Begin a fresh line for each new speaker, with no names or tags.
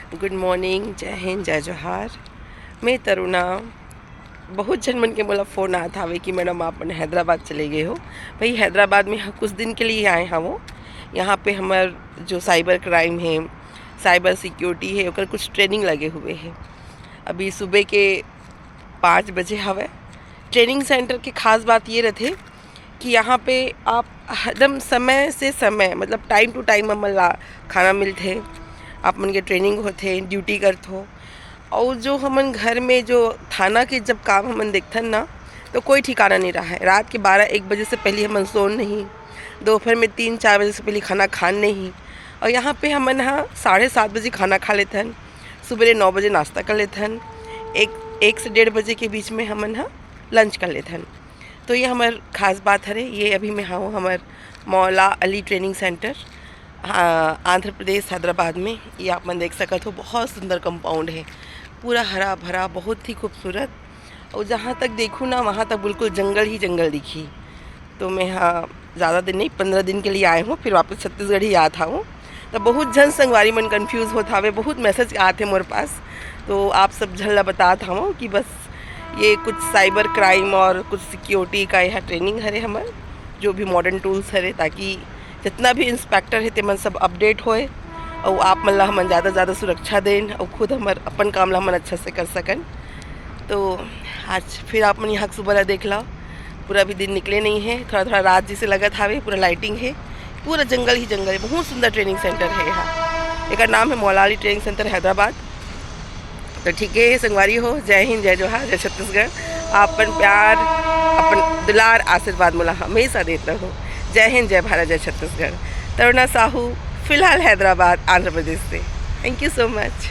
Good morning, जय हिंद, जय जोहार। मैं तरुणा। बहुत जन मन के बोला फ़ोन आया था कि मैडम आप मन हैदराबाद चले गए हो। भाई हैदराबाद में कुछ दिन के लिए आए हैं वो। यहाँ पे हमार जो साइबर क्राइम है, साइबर सिक्योरिटी है, ओकर कुछ ट्रेनिंग लगे हुए हैं। अभी सुबह के 5 बजे हवे। ट्रेनिंग सेंटर की खास बात ये रहते कि यहाँ पे आप एकदम समय से समय मतलब टाइम टू टाइम हमन खाना मिलते, आप मन के ट्रेनिंग होते, ड्यूटी करते हो। और जो हमन घर में जो थाना के जब काम हमन देखथन ना, तो कोई ठिकाना नहीं रहा है। रात के 12-1 बजे से पहले हमन सोन नहीं, दोपहर में 3-4 बजे से पहले खाना खान नहीं। और यहाँ पे हमन 7:30 बजे खाना खा लेथन, सुबह 9 बजे नाश्ता कर लेथन, एक से 1:30 बजे के बीच में हमन लंच कर लेथन। तो ये हमार खास बात है। ये अभी मैं हूँ हमार मौला अली ट्रेनिंग सेंटर, आंध्र प्रदेश हैदराबाद में। ये आप मन देख सकते हो, बहुत सुंदर कंपाउंड है, पूरा हरा भरा, बहुत ही खूबसूरत। और जहाँ तक देखूँ ना, वहाँ तक बिल्कुल जंगल ही जंगल दिखी। तो मैं ज़्यादा दिन नहीं, 15 दिन के लिए आए हूँ, फिर वापस छत्तीसगढ़ ही आता हूँ। तो बहुत जन संगवारी मन कन्फ्यूज़ होता हवे, बहुत मैसेज आते मोरे पास। तो आप सब झल्ला बताता हूँ कि बस ये कुछ साइबर क्राइम और कुछ सिक्योरिटी का यह ट्रेनिंग हरे हमर, जो भी मॉडर्न टूल्स हरे, ताकि जितना भी इंस्पेक्टर है तेमन सब अपडेट होए और आप मन ला हमन ज़्यादा सुरक्षा दें और खुद हमर अपन काम ला हमन अच्छा से कर सकन। तो आज फिर आप मन यहाँ सुबह ला देख लो, पूरा भी दिन निकले नहीं है, थोड़ा रात जैसे लगत हावे, पूरा लाइटिंग है, पूरा जंगल ही जंगल है। बहुत सुंदर ट्रेनिंग सेंटर है यहाँ। एक नाम है मौला अली ट्रेनिंग सेंटर हैदराबाद। तो ठीक है संगवारी हो, जय हिंद, जय जोहार, जय छत्तीसगढ़। अपन प्यार, अपन दुलार, आशीर्वाद मोला हमेशा देता हो। जय हिंद, जय भारत, जय छत्तीसगढ़। तरुणा साहू, फिलहाल हैदराबाद, आंध्र प्रदेश से। Thank you so much.